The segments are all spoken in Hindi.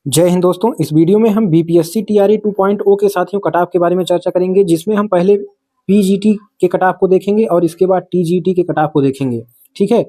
जय हिंद दोस्तों। इस वीडियो में हम बीपीएससी टीआरई 2.0 के साथियों कट-ऑफ के बारे में चर्चा करेंगे, जिसमें हम पहले पीजीटी के कट-ऑफ को देखेंगे और इसके बाद टीजीटी के कट-ऑफ को देखेंगे। ठीक है,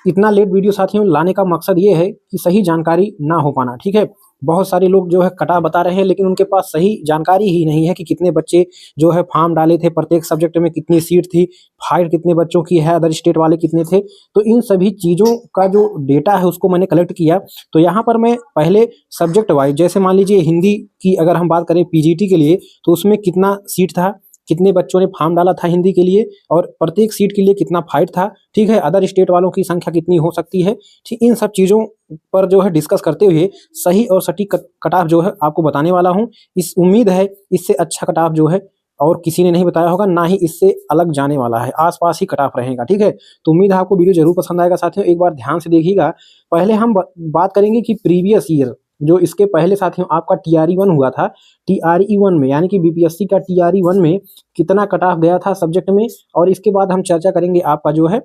इतना लेट वीडियो साथियों लाने का मकसद ये है कि सही जानकारी ना हो पाना। ठीक है, बहुत सारे लोग जो है कट-ऑफ बता रहे हैं, लेकिन उनके पास सही जानकारी ही नहीं है कि कितने बच्चे जो है फॉर्म डाले थे, प्रत्येक सब्जेक्ट में कितनी सीट थी, फाइट कितने बच्चों की है, अदर स्टेट वाले कितने थे। तो इन सभी चीज़ों का जो डेटा है उसको मैंने कलेक्ट किया। तो यहाँ पर मैं पहले सब्जेक्ट वाइज, जैसे मान लीजिए हिंदी की अगर हम बात करें पीजीटी के लिए, तो उसमें कितना सीट था, कितने बच्चों ने फॉर्म डाला था हिंदी के लिए और प्रत्येक सीट के लिए कितना फाइट था। ठीक है, अदर स्टेट वालों की संख्या कितनी हो सकती है। ठीक, इन सब चीज़ों पर जो है डिस्कस करते हुए सही और सटीक कट ऑफ जो है आपको बताने वाला हूँ। इस उम्मीद है इससे अच्छा कट ऑफ जो है और किसी ने नहीं बताया होगा, ना ही इससे अलग जाने वाला है, आसपास ही कट ऑफ रहेगा। ठीक है, तो उम्मीद है आपको वीडियो जरूर पसंद आएगा साथियों। एक बार ध्यान से देखिएगा। पहले हम बात करेंगे कि प्रीवियस ईयर जो इसके पहले साथियों आपका टीआरई 1 हुआ था, टीआरई 1 में यानी कि बीपीएससी का टीआरई 1 में कितना कट ऑफ गया था सब्जेक्ट में, और इसके बाद हम चर्चा करेंगे आपका जो है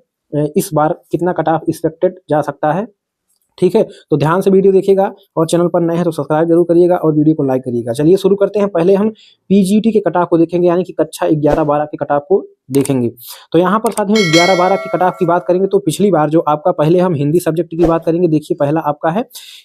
इस बार कितना कट ऑफ एक्सपेक्टेड जा सकता है। ठीक है, तो ध्यान से वीडियो देखिएगा और चैनल पर नए हैं तो सब्सक्राइब जरूर करिएगा और वीडियो को लाइक करिएगा। चलिए शुरू करते हैं। पहले हम पीजीटी के कट ऑफ को देखेंगे, यानी कि कक्षा 11-12 के कट ऑफ को देखेंगे। तो यहाँ पर साथियों 11-12 के कट ऑफ की बात करेंगे तो पिछली बार जो आपका, पहले हम हिंदी सब्जेक्ट की बात करेंगे। देखिए पहला आपका है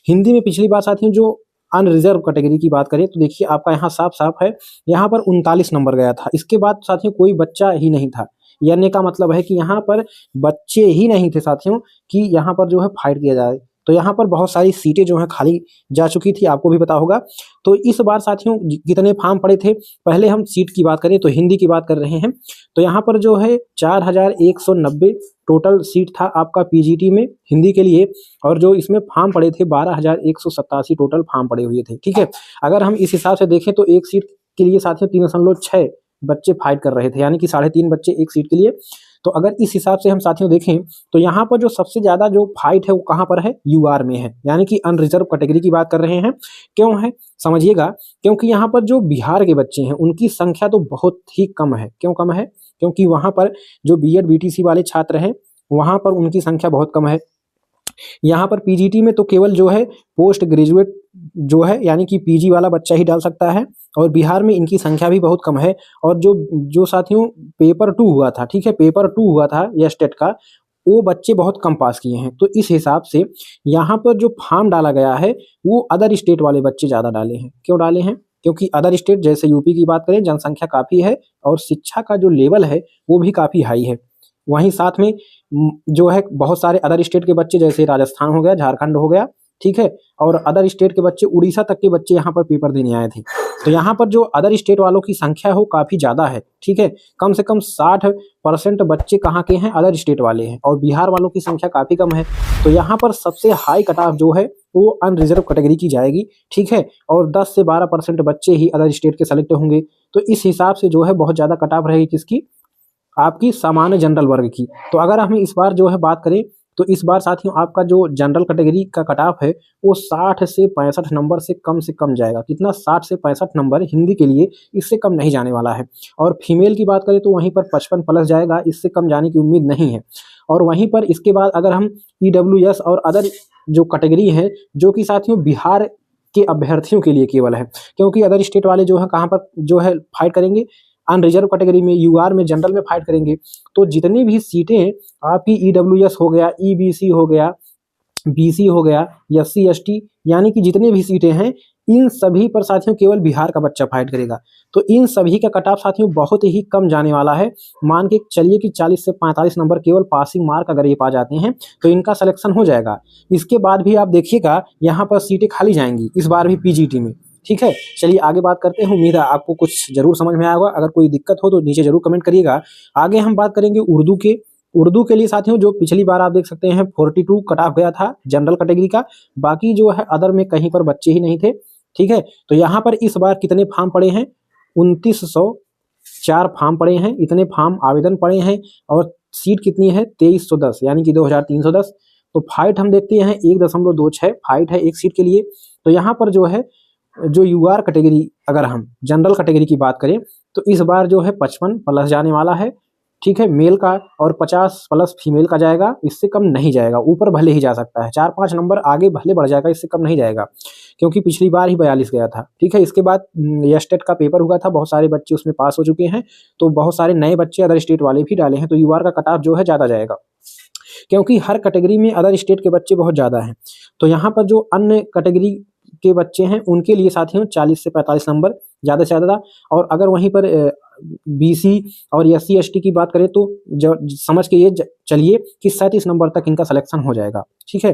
हिंदी में, पिछली बार साथियों जो अनरिजर्व कैटेगरी की बात करें तो देखिए आपका यहाँ साफ साफ है, यहाँ पर 39 नंबर गया था। इसके बाद साथियों कोई बच्चा ही नहीं था, यानी का मतलब है कि यहाँ पर बच्चे ही नहीं थे साथियों कि यहाँ पर जो है फाइट किया जाए। तो यहाँ पर बहुत सारी सीटें जो हैं खाली जा चुकी थी, आपको भी पता होगा। तो इस बार साथियों कितने फॉर्म पड़े थे, पहले हम सीट की बात करें तो हिंदी की बात कर रहे हैं। तो यहाँ पर जो है 4190 टोटल सीट था आपका पीजीटी में हिंदी के लिए, और जो इसमें फॉर्म पड़े थे 12187 टोटल फॉर्म पड़े हुए थे। ठीक है, अगर हम इस हिसाब से देखें तो एक सीट के लिए साथियों 3.6 बच्चे फाइट कर रहे थे, यानी कि 3.5 बच्चे एक सीट के लिए। तो अगर इस हिसाब से हम साथियों देखें तो यहाँ पर जो सबसे ज्यादा जो फाइट है वो कहाँ पर है, यूआर में है, यानी कि अनरिजर्व कैटेगरी की बात कर रहे हैं। क्यों है समझिएगा, क्योंकि यहाँ पर जो बिहार के बच्चे हैं उनकी संख्या तो बहुत ही कम है। क्यों कम है, क्योंकि वहाँ पर जो बीएड बीटीसी वाले छात्र हैं वहाँ पर उनकी संख्या बहुत कम है। यहाँ पर पीजीटी में तो केवल जो है पोस्ट ग्रेजुएट जो है, यानी कि पीजी वाला बच्चा ही डाल सकता है, और बिहार में इनकी संख्या भी बहुत कम है। और जो जो साथियों पेपर 2 हुआ था, ठीक है, पेपर 2 हुआ था या स्टेट का, वो बच्चे बहुत कम पास किए हैं। तो इस हिसाब से यहाँ पर जो फॉर्म डाला गया है वो अदर स्टेट वाले बच्चे ज़्यादा डाले हैं। क्यों डाले हैं, क्योंकि अदर स्टेट जैसे यूपी की बात करें जनसंख्या काफ़ी है और शिक्षा का जो लेवल है वो भी काफ़ी हाई है। वहीं साथ में जो है बहुत सारे अदर स्टेट के बच्चे, जैसे राजस्थान हो गया, झारखंड हो गया, ठीक है, और अदर स्टेट के बच्चे, उड़ीसा तक के बच्चे यहाँ पर पेपर देने आए थे। तो यहाँ पर जो अदर स्टेट वालों की संख्या हो काफ़ी ज़्यादा है। ठीक है, कम से कम 60% बच्चे कहाँ के हैं, अदर स्टेट वाले हैं, और बिहार वालों की संख्या काफ़ी कम है। तो यहाँ पर सबसे हाई कट ऑफ जो है वो अनरिजर्व कैटेगरी की जाएगी। ठीक है, और 10 से 12% बच्चे ही अदर स्टेट के सेलेक्ट होंगे। तो इस हिसाब से जो है बहुत ज़्यादा कट ऑफ रहेगी किसकी, आपकी सामान्य जनरल वर्ग की। तो अगर हम इस बार जो है बात करें तो इस बार साथियों आपका जो जनरल कैटेगरी का कट ऑफ है वो 60 से 65 नंबर से कम जाएगा। कितना, 60 से 65 नंबर हिंदी के लिए, इससे कम नहीं जाने वाला है। और फीमेल की बात करें तो वहीं पर 55 प्लस जाएगा, इससे कम जाने की उम्मीद नहीं है। और वहीं पर इसके बाद अगर हम ईडब्ल्यूएस और अदर जो कैटेगरी है, जो कि साथियों बिहार के अभ्यर्थियों के लिए केवल है, क्योंकि अदर स्टेट वाले जो है कहाँ पर जो है फाइट करेंगे, अनरिजर्व कैटेगरी में, यूआर में, जनरल में फाइट करेंगे। तो जितनी भी सीटें आपकी ईडब्ल्यूएस हो गया, ईबीसी हो गया, बीसी हो गया, एससी एसटी, यानी कि जितनी भी सीटें हैं इन सभी पर साथियों केवल बिहार का बच्चा फाइट करेगा। तो इन सभी का कट ऑफ साथियों बहुत ही कम जाने वाला है। मान के चलिए कि 40 से 45 नंबर केवल पासिंग मार्क अगर ये पा जाते हैं तो इनका सिलेक्शन हो जाएगा। इसके बाद भी आप देखिएगा यहाँ पर सीटें खाली जाएंगी इस बार भी पीजीटी में। ठीक है, चलिए आगे बात करते हैं। उम्मीद है आपको कुछ जरूर समझ में आया होगा। अगर कोई दिक्कत हो तो नीचे जरूर कमेंट करिएगा। आगे हम बात करेंगे उर्दू के। उर्दू के लिए साथियों जो पिछली बार आप देख सकते हैं 42 कट ऑफ गया था जनरल कैटेगरी का, बाकी जो है अदर में कहीं पर बच्चे ही नहीं थे। ठीक है, तो यहाँ पर इस बार कितने फॉर्म पड़े हैं, 2904 फॉर्म पड़े हैं, इतने फॉर्म आवेदन पड़े हैं, और सीट कितनी है 2310, यानी कि 2310। तो फाइट हम देखते हैं 1.26 फाइट है एक सीट के लिए। तो यहाँ पर जो है जो यूआर कैटेगरी, अगर हम जनरल कैटेगरी की बात करें तो इस बार जो है 55 प्लस जाने वाला है। ठीक है, मेल का, और 50 प्लस फीमेल का जाएगा, इससे कम नहीं जाएगा। ऊपर भले ही जा सकता है, 4-5 नंबर आगे भले बढ़ जाएगा, इससे कम नहीं जाएगा, क्योंकि पिछली बार ही 42 गया था। ठीक है, इसके बाद एस्टेट का पेपर हुआ था, बहुत सारे बच्चे उसमें पास हो चुके हैं, तो बहुत सारे नए बच्चे अदर स्टेट वाले भी डाले हैं, तो यूआर का कट ऑफ जो है ज़्यादा जाएगा, क्योंकि हर कैटेगरी में अदर स्टेट के बच्चे बहुत ज़्यादा हैं। तो यहाँ पर जो अन्य कैटेगरी के बच्चे हैं उनके लिए साथियों 40 से 45 नंबर ज़्यादा से ज़्यादा। और अगर वहीं पर बीसी और एससी एसटी की बात करें तो समझ के ये चलिए कि 37 नंबर तक इनका सिलेक्शन हो जाएगा। ठीक है,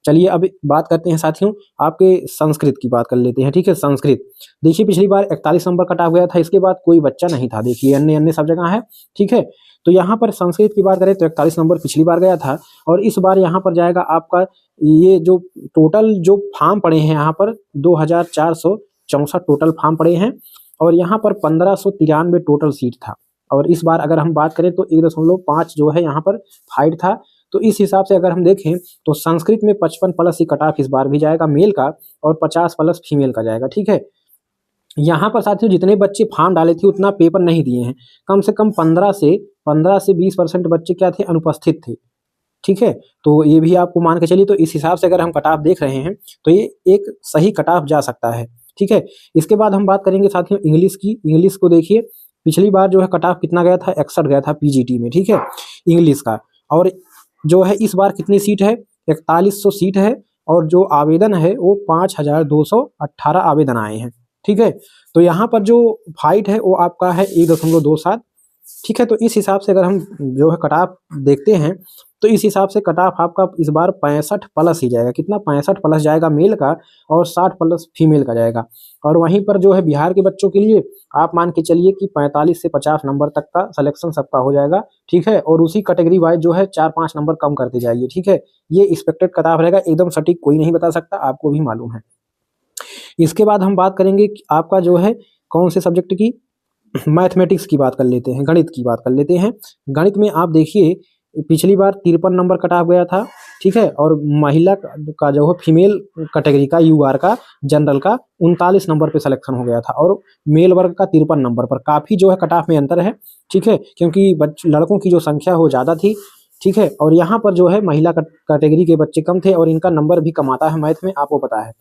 चलिए अब बात करते हैं साथियों आपके संस्कृत की बात कर लेते हैं। ठीक है, संस्कृत देखिए पिछली बार 41 नंबर कटा गया था, इसके बाद कोई बच्चा नहीं था, देखिए अन्य अन्य सब जगह है। ठीक है, तो यहाँ पर संस्कृत की बात करें तो 41 नंबर पिछली बार गया था, और इस बार यहाँ पर जाएगा आपका, ये जो टोटल जो फॉर्म पड़े हैं यहाँ पर 2464 टोटल फॉर्म पड़े हैं, और यहाँ पर 1593 टोटल सीट था। और इस बार अगर हम बात करें तो 1.5 जो है यहाँ पर फाइट था। तो इस हिसाब से अगर हम देखें तो संस्कृत में 55 प्लस ही कट ऑफ इस बार भी जाएगा मेल का, और 50 प्लस फीमेल का जाएगा। ठीक है, यहाँ पर साथियों जितने बच्चे फॉर्म डाले थे उतना पेपर नहीं दिए हैं, कम से कम 15 से 20% बच्चे क्या थे, अनुपस्थित थे। ठीक है, तो ये भी आपको मान के चलिए, तो इस हिसाब से अगर हम कट ऑफ देख रहे हैं तो ये एक सही कट ऑफ जा सकता है। ठीक है, इसके बाद हम बात करेंगे साथियों इंग्लिश की। इंग्लिश को देखिए पिछली बार जो है कट ऑफ कितना गया था, 61 गया था पीजीटी में। ठीक है, इंग्लिश का, और जो है इस बार कितनी सीट है, 4100 सीट है, और जो आवेदन है वो 5218 आवेदन आए हैं। ठीक है, तो यहाँ पर जो फाइट है वो आपका है 1.27। ठीक है, तो इस हिसाब से अगर हम जो है कट ऑफ देखते हैं तो इस हिसाब से कट ऑफ आपका इस बार 65 प्लस ही जाएगा। कितना, 65 प्लस जाएगा मेल का, और 60 प्लस फीमेल का जाएगा। और वहीं पर जो है बिहार के बच्चों के लिए आप मान के चलिए कि 45 से 50 नंबर तक का सिलेक्शन सबका हो जाएगा। ठीक है, और उसी कैटेगरी वाइज जो है 4-5 नंबर कम करते जाइए। ठीक है, ये एक्सपेक्टेड कट ऑफ रहेगा, एकदम सटीक कोई नहीं बता सकता, आपको भी मालूम है। इसके बाद हम बात करेंगे कि आपका जो है कौन से सब्जेक्ट की, मैथमेटिक्स की बात कर लेते हैं, गणित की बात कर लेते हैं। गणित में आप देखिए पिछली बार 53 नंबर कट ऑफ गया था। ठीक है, और महिला का जो है फीमेल कैटेगरी का यूआर का जनरल का 39 नंबर पे सिलेक्शन हो गया था, और मेल वर्ग का 53 नंबर पर। काफ़ी जो है कट ऑफ में अंतर है। ठीक है, क्योंकि लड़कों की जो संख्या हो ज़्यादा थी। ठीक है, और यहाँ पर जो है महिला कैटेगरी के बच्चे कम थे, और इनका नंबर भी कम आता है मैथ में, आपको पता है।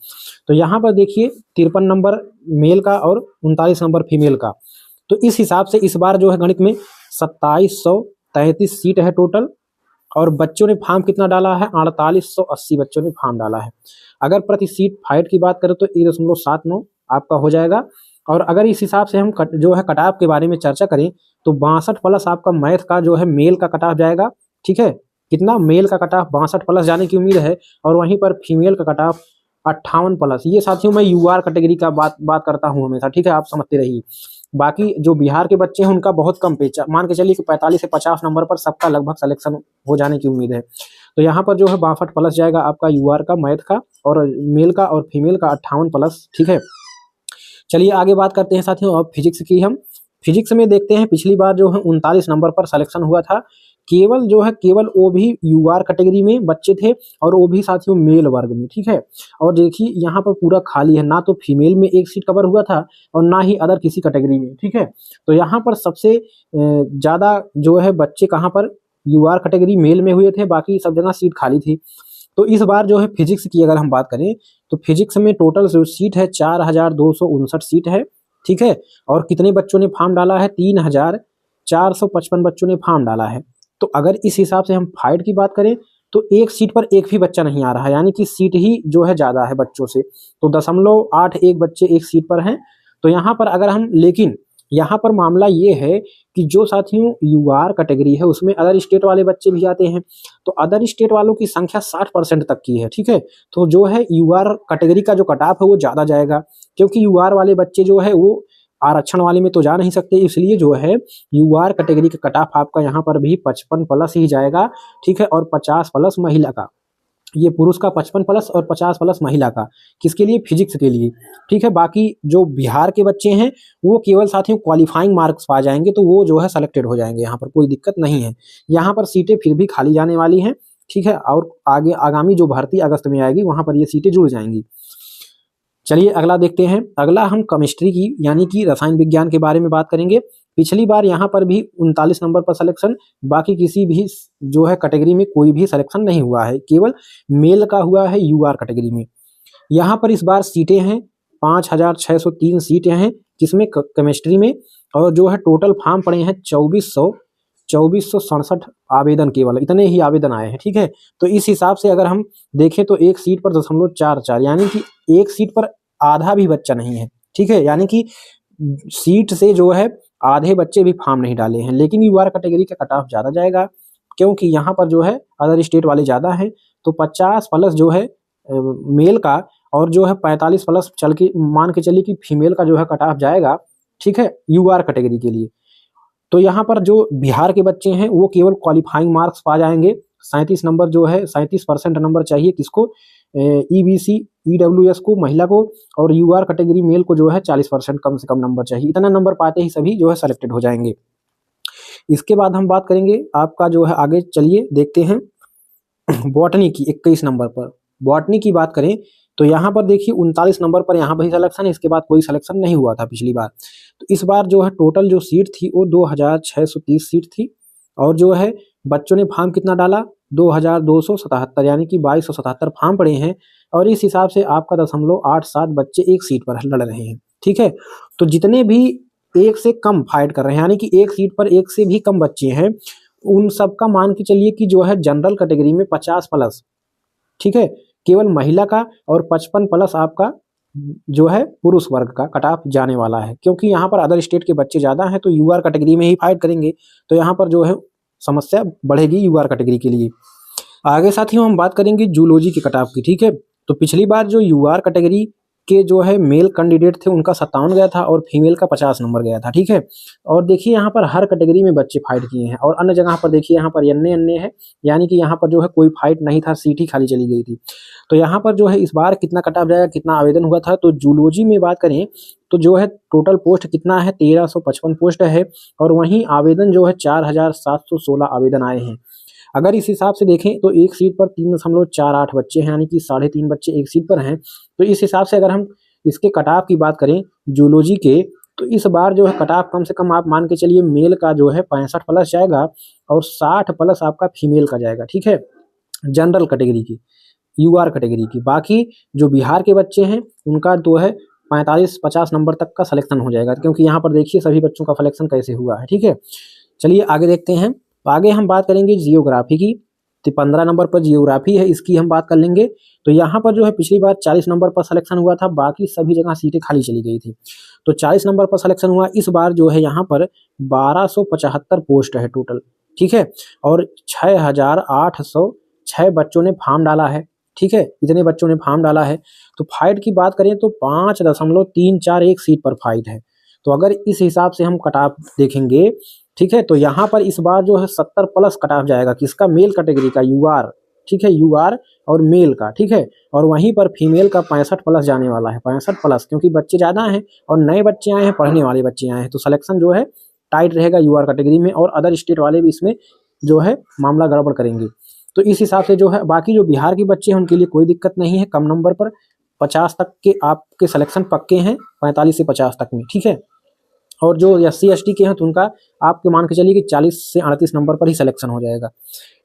तो यहाँ पर देखिए 53 नंबर मेल का और 39 नंबर फीमेल का। तो इस हिसाब से इस बार जो है गणित में 2733 सीट है टोटल, और बच्चों ने फॉर्म कितना डाला है, 4880 बच्चों ने फॉर्म डाला है। अगर प्रति सीट फाइट की बात करें तो 1.79 आपका हो जाएगा। और अगर इस हिसाब से हम जो है कट ऑफ के बारे में चर्चा करें तो 62 प्लस आपका मैथ का जो है मेल का कट ऑफ जाएगा। ठीक है, कितना, मेल का कट ऑफ 62 प्लस जाने की उम्मीद है, और वहीं पर फीमेल का कट ऑफ 58 प्लस। ये साथियों मैं यूआर कैटेगरी का बात करता हूँ हमेशा। ठीक है, आप समझते रहिए। बाकी जो बिहार के बच्चे हैं उनका बहुत कम पे, मान के चलिए कि 45 से 50 नंबर पर सबका लगभग सिलेक्शन हो जाने की उम्मीद है। तो यहाँ पर जो है 62 प्लस जाएगा आपका यूआर का मैथ का, और मेल का, और फीमेल का 58 प्लस। ठीक है, चलिए आगे बात करते हैं साथियों अब फिजिक्स की। हम फिजिक्स में देखते हैं पिछली बार जो है 39 नंबर पर सिलेक्शन हुआ था। केवल वो भी यूआर कैटेगरी में बच्चे थे, और वो भी साथियों मेल वर्ग में। ठीक है, और देखिए यहाँ पर पूरा खाली है, ना तो फीमेल में एक सीट कवर हुआ था और ना ही अदर किसी कैटेगरी में। ठीक है, तो यहाँ पर सबसे ज़्यादा जो है बच्चे कहाँ पर, यूआर कैटेगरी मेल में हुए थे, बाकी सब जगह सीट खाली थी। तो इस बार जो है फिजिक्स की अगर हम बात करें तो फिजिक्स में टोटल जो सीट है 4259 सीट है। ठीक है, और कितने बच्चों ने फॉर्म डाला है, 3455 बच्चों ने फॉर्म डाला है। तो अगर इस हिसाब से हम फाइट की बात करें तो एक सीट पर एक भी बच्चा नहीं आ रहा है, यानी कि सीट ही जो है ज़्यादा है बच्चों से, तो 0.81 बच्चे एक सीट पर हैं। तो यहाँ पर अगर हम, लेकिन यहाँ पर मामला ये है कि जो साथियों यूआर कैटेगरी है उसमें अदर स्टेट वाले बच्चे भी आते हैं, तो अदर स्टेट वालों की संख्या 60% तक की है। ठीक है, तो जो है यूआर कैटेगरी का जो कट ऑफ है वो ज़्यादा जाएगा, क्योंकि यूआर वाले बच्चे जो है वो आरक्षण वाले में तो जा नहीं सकते, इसलिए जो है यूआर कैटेगरी का कट ऑफ आपका यहाँ पर भी 55 प्लस ही जाएगा। ठीक है, और 50 प्लस महिला का, ये पुरुष का 55 प्लस और 50 प्लस महिला का, किसके लिए, फिजिक्स के लिए। ठीक है, बाकी जो बिहार के बच्चे हैं वो केवल साथियों क्वालिफाइंग मार्क्स पा जाएंगे, तो वो जो है सेलेक्टेड हो जाएंगे, यहाँ पर कोई दिक्कत नहीं है। यहाँ पर सीटें फिर भी खाली जाने वाली हैं। ठीक है, और आगे आगामी जो भर्ती अगस्त में आएगी वहाँ पर ये सीटें जुड़ जाएंगी। चलिए अगला देखते हैं। अगला हम केमिस्ट्री की यानी कि रसायन विज्ञान के बारे में बात करेंगे। पिछली बार यहाँ पर भी 39 नंबर पर सिलेक्शन, बाकी किसी भी जो है कैटेगरी में कोई भी सिलेक्शन नहीं हुआ है, केवल मेल का हुआ है यूआर कैटेगरी में। यहाँ पर इस बार सीटें हैं 5,603 सीटें हैं, किसमें केमिस्ट्री में, और जो है टोटल फॉर्म पड़े हैं 2467 आवेदन, केवल इतने ही आवेदन आए हैं, ठीक है। तो इस हिसाब से अगर हम देखें तो एक सीट पर 0.44, यानी कि एक सीट पर आधा भी बच्चा नहीं है, ठीक है, यानी कि सीट से जो है आधे बच्चे भी फॉर्म नहीं डाले हैं। लेकिन यूआर कैटेगरी का कट ऑफ ज़्यादा जाएगा, क्योंकि यहाँ पर जो है अदर स्टेट वाले ज़्यादा हैं, तो 50 प्लस जो है मेल का, और जो है 45 प्लस चल के मान के चलिए कि फीमेल का जो है कट ऑफ जाएगा, ठीक है, यूआर कैटेगरी के लिए। तो यहाँ पर जो बिहार के बच्चे हैं वो केवल क्वालिफाइंग मार्क्स पा जाएंगे, 37 नंबर जो है 37% नंबर चाहिए किसको, ईबीसी ईडब्ल्यूएस को, महिला को, और यूआर कैटेगरी मेल को जो है 40% कम से कम नंबर चाहिए। इतना नंबर पाते ही सभी जो है सेलेक्टेड हो जाएंगे। इसके बाद हम बात करेंगे आपका जो है, आगे चलिए देखते हैं बॉटनी की 21 नंबर पर। बॉटनी की बात करें तो यहाँ पर देखिए 39 नंबर पर यहाँ भी सिलेक्शन है, इसके बाद कोई सिलेक्शन नहीं हुआ था पिछली बार। तो इस बार जो है टोटल जो सीट थी वो 2,630 सीट थी, और जो है बच्चों ने फॉर्म कितना डाला, 2,277, यानी कि 2,277 फॉर्म पड़े हैं, और इस हिसाब से आपका 0.87 बच्चे एक सीट पर लड़ रहे हैं, ठीक है। तो जितने भी एक से कम फाइट कर रहे हैं, यानी कि एक सीट पर एक से भी कम बच्चे हैं, उन सबका मान के चलिए कि जो है जनरल कैटेगरी में 50 प्लस, ठीक है, केवल महिला का, और 55 प्लस आपका जो है पुरुष वर्ग का कट ऑफ जाने वाला है, क्योंकि यहाँ पर अदर स्टेट के बच्चे ज़्यादा हैं, तो यूआर कैटेगरी में ही फाइट करेंगे, तो यहाँ पर जो है समस्या बढ़ेगी यूआर कैटेगरी के लिए। आगे साथियों हम बात करेंगे जूलॉजी के कट ऑफ की, ठीक है। तो पिछली बार जो यूआर कैटेगरी के जो है मेल कैंडिडेट थे उनका 57 गया था, और फीमेल का 50 नंबर गया था, ठीक है। और देखिए यहाँ पर हर कैटेगरी में बच्चे फाइट किए हैं, और अन्य जगह पर देखिए यहाँ पर अन्य अन्य है, यानी कि यहाँ पर जो है कोई फाइट नहीं था, सीट ही खाली चली गई थी। तो यहाँ पर जो है इस बार कितना कट ऑफ जाएगा, कितना आवेदन हुआ था, तो जूलॉजी में बात करें तो जो है टोटल पोस्ट कितना है, 1355 पोस्ट है, और वहीं आवेदन जो है 4,716 आवेदन आए हैं। अगर इस हिसाब से देखें तो एक सीट पर 3.48 बच्चे हैं, यानी कि 3.5 बच्चे एक सीट पर हैं। तो इस हिसाब से अगर हम इसके कट ऑफ की बात करें जूलॉजी के, तो इस बार जो है कट ऑफ कम से कम आप मान के चलिए मेल का जो है 65 प्लस जाएगा, और 60 प्लस आपका फीमेल का जाएगा, ठीक है, जनरल कैटेगरी की, यूआर कैटेगरी की। बाकी जो बिहार के बच्चे हैं उनका तो है 45-50 नंबर तक का सिलेक्शन हो जाएगा, क्योंकि यहाँ पर देखिए सभी बच्चों का सिलेक्शन कैसे हुआ है, ठीक है। चलिए आगे देखते हैं। तो आगे हम बात करेंगे जियोग्राफी की, तो 15 नंबर पर जियोग्राफी है, इसकी हम बात कर लेंगे। तो यहाँ पर जो है पिछली बार 40 नंबर पर सिलेक्शन हुआ था, बाकी सभी जगह सीटें खाली चली गई थी, तो 40 नंबर पर सिलेक्शन हुआ। इस बार जो है यहाँ पर 1275 पोस्ट है टोटल, ठीक है, और 6,806 बच्चों ने फॉर्म डाला है, ठीक है, इतने बच्चों ने फॉर्म डाला है। तो फाइट की बात करें तो 5.341 सीट पर फाइट है। तो अगर इस हिसाब से हम कट ऑफ देखेंगे, ठीक है, तो यहाँ पर इस बार जो है 70 प्लस कट ऑफ जाएगा, किसका, मेल कैटेगरी का, यूआर, ठीक है, यूआर और मेल का, ठीक है। और वहीं पर फीमेल का 65 प्लस जाने वाला है, 65 प्लस, क्योंकि बच्चे ज़्यादा हैं और नए बच्चे आए हैं, पढ़ने वाले बच्चे आए हैं, तो सिलेक्शन जो है टाइट रहेगा यूआर कैटेगरी में, और अदर स्टेट वाले भी इसमें जो है मामला गड़बड़ करेंगे। तो इस हिसाब से जो है बाकी जो बिहार के बच्चे हैं उनके लिए कोई दिक्कत नहीं है, कम नंबर पर 50 तक के आपके सिलेक्शन पक्के हैं, 45 से 50 तक में, ठीक है। और जो SC ST के हैं तो उनका आपके मान के चलिए कि 40 से 38 नंबर पर ही सिलेक्शन हो जाएगा,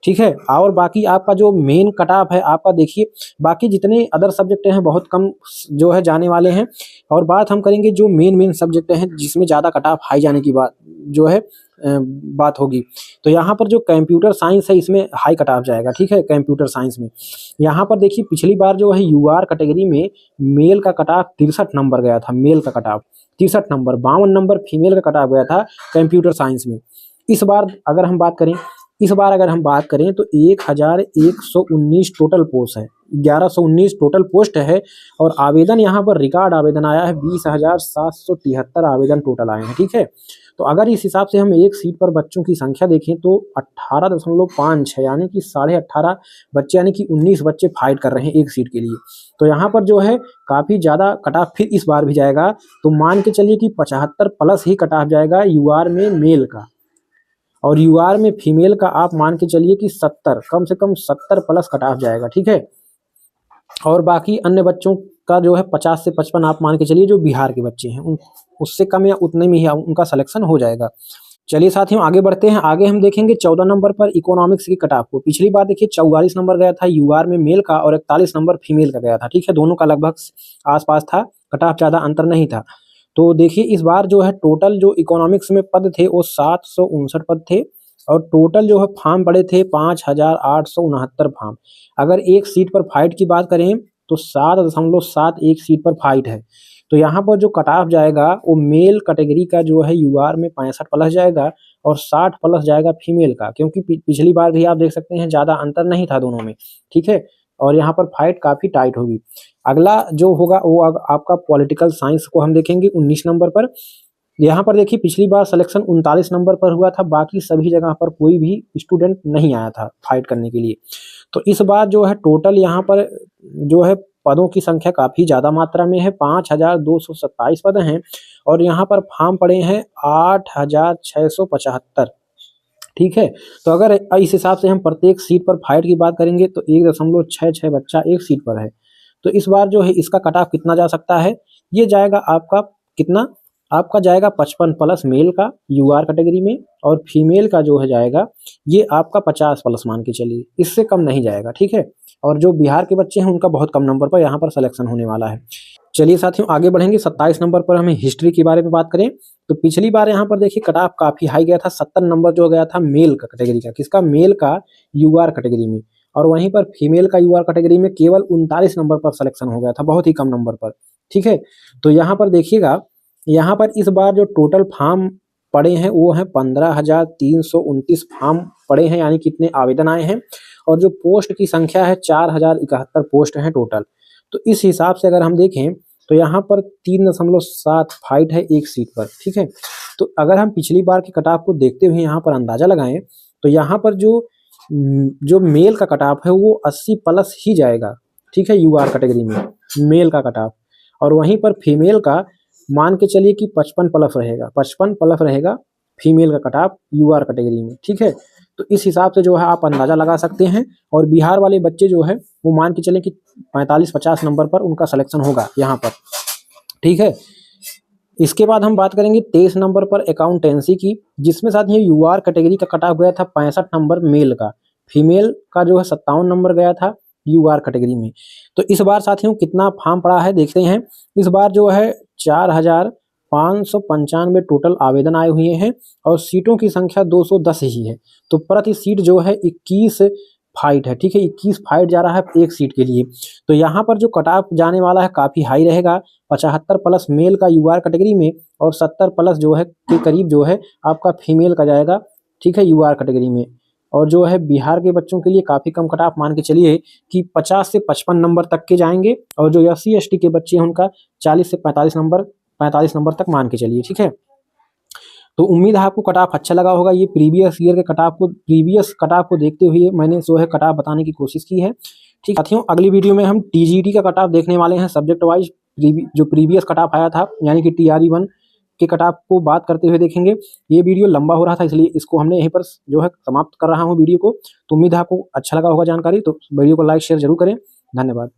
ठीक है। और बाकी आपका जो मेन कट ऑफ है आपका देखिए, बाकी जितने अदर सब्जेक्ट हैं बहुत कम जो है जाने वाले हैं, और बात हम करेंगे जो मेन सब्जेक्ट हैं जिसमें ज़्यादा कट ऑफ हाई जाने की बात जो है बात होगी। तो यहाँ पर जो कंप्यूटर साइंस है इसमें हाई कट ऑफ जाएगा, ठीक है, कंप्यूटर साइंस में। यहाँ पर देखिए पिछली बार जो है यूआर कैटेगरी में मेल का कट ऑफ 63 नंबर गया था, मेल का cut off 63 number, 52 number female का कट ऑफ गया था कंप्यूटर साइंस में। इस बार अगर हम बात करें तो 1,119 टोटल पोस्ट है, 1119 टोटल पोस्ट है, और आवेदन यहाँ पर रिकॉर्ड आवेदन आया है 20,773 आवेदन टोटल आए हैं, ठीक है। तो अगर इस हिसाब से हम एक सीट पर बच्चों की संख्या देखें तो 18.5 है, यानी कि 18.5 बच्चे, यानी कि 19 बच्चे फाइट कर रहे हैं एक सीट के लिए। तो यहाँ पर जो है काफ़ी ज़्यादा कट ऑफ फिर इस बार भी जाएगा, तो मान के चलिए कि 75 प्लस ही कट ऑफ जाएगा यूआर में मेल का, और यूआर में फीमेल का आप मान के चलिए कि 70, कम से कम 70 प्लस कट ऑफ जाएगा, ठीक है। और बाकी अन्य बच्चों का जो है 50 से 55 आप मान के चलिए जो बिहार के बच्चे हैं उससे कम या उतने में ही उनका सिलेक्शन हो जाएगा। चलिए साथियों आगे बढ़ते हैं। आगे हम देखेंगे 14 नंबर पर इकोनॉमिक्स की कट ऑफ को। पिछली बार देखिए 44 नंबर गया था यूआर में मेल का और 41 नंबर फीमेल का गया था, ठीक है, दोनों का लगभग आसपास था, कट ऑफ ज़्यादा अंतर नहीं था। तो देखिए इस बार जो है टोटल जो इकोनॉमिक्स में पद थे वो 759 पद थे और टोटल जो है फॉर्म पड़े थे 5869 फॉर्म। अगर एक सीट पर फाइट की बात करें तो 7.71 सीट पर फाइट है। तो यहाँ पर जो कट ऑफ जाएगा वो मेल कैटेगरी का जो है यूआर में 65 प्लस जाएगा और 60 प्लस जाएगा फीमेल का, क्योंकि पिछली बार भी आप देख सकते हैं ज़्यादा अंतर नहीं था दोनों में, ठीक है। और यहाँ पर फाइट काफ़ी टाइट होगी। अगला जो होगा वो आपका पॉलिटिकल साइंस को हम देखेंगे 19 नंबर पर। यहाँ पर देखिए पिछली बार सिलेक्शन 39 नंबर पर हुआ था, बाकी सभी जगह पर कोई भी स्टूडेंट नहीं आया था फाइट करने के लिए। तो इस बार जो है टोटल यहाँ पर जो है पदों की संख्या काफ़ी ज़्यादा मात्रा में है, 5227 पद हैं और यहाँ पर फॉर्म पड़े हैं 8675, ठीक है। तो अगर इस हिसाब से हम प्रत्येक सीट पर फाइट की बात करेंगे तो 1.66 बच्चा एक सीट पर है। तो इस बार जो है इसका कट ऑफ कितना जा सकता है, ये जाएगा आपका कितना, आपका जाएगा 55 प्लस मेल का यूआर कैटेगरी में और फीमेल का जो है जाएगा ये आपका 50 प्लस मान के चलिए, इससे कम नहीं जाएगा, ठीक है। और जो बिहार के बच्चे हैं उनका बहुत कम नंबर पर यहाँ पर सिलेक्शन होने वाला है। चलिए साथियों आगे बढ़ेंगे। 27 नंबर पर हमें हिस्ट्री के बारे में बात करें तो पिछली बार यहाँ पर देखिए कट ऑफ काफ़ी हाई गया था, 70 नंबर जो गया था मेल का कैटेगरी का, किसका, मेल का यूआर कैटेगरी में। और वहीं पर फीमेल का यूआर कैटेगरी में केवल 39 नंबर पर सिलेक्शन हो गया था, बहुत ही कम नंबर पर, ठीक है। तो यहाँ पर देखिएगा, यहाँ पर इस बार जो टोटल फॉर्म पड़े हैं वो हैं 15,329 फॉर्म पड़े हैं, यानी कितने आवेदन आए हैं। और जो पोस्ट की संख्या है 4071 पोस्ट हैं टोटल। तो इस हिसाब से अगर हम देखें तो यहाँ पर 3.7 फाइट है एक सीट पर, ठीक है। तो अगर हम पिछली बार की कट ऑफ को देखते हुए यहाँ पर अंदाजा लगाएं तो यहाँ पर जो मेल का कट ऑफ है वो 80 प्लस ही जाएगा, ठीक है, यूआर कैटेगरी में मेल का कट ऑफ। और वहीं पर फीमेल का मान के चलिए कि 55 प्लस रहेगा, 55 प्लस रहेगा फीमेल का कट ऑफ यूआर कैटेगरी में, ठीक है। तो इस हिसाब से जो है आप अंदाजा लगा सकते हैं। और बिहार वाले बच्चे जो है वो मान के चलें कि 45-50 नंबर पर उनका सिलेक्शन होगा यहाँ पर, ठीक है। इसके बाद हम बात करेंगे 23 नंबर पर अकाउंटेंसी की, जिसमें साथ ही यूआर कैटेगरी का कट ऑफ गया था 65 नंबर मेल का, फीमेल का जो है 57 नंबर गया था यूआर कैटेगरी में। तो इस बार साथियों कितना फॉर्म पड़ा है देखते हैं। इस बार जो है 4595 टोटल आवेदन आए हुए हैं और सीटों की संख्या 210 ही है। तो प्रति सीट जो है 21 फाइट है, ठीक है, 21 फाइट जा रहा है एक सीट के लिए। तो यहाँ पर जो कट ऑफ जाने वाला है काफ़ी हाई रहेगा, 75 प्लस मेल का यूआर कैटेगरी में और 70 प्लस जो है के करीब जो है आपका फीमेल का जाएगा, ठीक है, यूआर कैटेगरी में। और जो है बिहार के बच्चों के लिए काफ़ी कम कट ऑफ मान के चलिए कि 50 से 55 नंबर तक के जाएंगे। और जो SC ST के बच्चे हैं उनका 40 से 45 नंबर तक मान के चलिए, ठीक है। तो उम्मीद है आपको कट ऑफ अच्छा लगा होगा। ये प्रीवियस कट ऑफ को देखते हुए मैंने जो है कट ऑफ बताने की कोशिश की है, ठीक साथियों। अगली वीडियो में हम TGT का कट ऑफ देखने वाले हैं सब्जेक्ट वाइज, जो प्रीवियस कट ऑफ आया था यानी कि TRE 1 के कट ऑफ को बात करते हुए देखेंगे। ये वीडियो लंबा हो रहा था इसलिए इसको हमने यहीं पर जो है समाप्त कर रहा हूँ वीडियो को। तो उम्मीद है आपको अच्छा लगा होगा जानकारी। तो वीडियो को लाइक शेयर जरूर करें। धन्यवाद।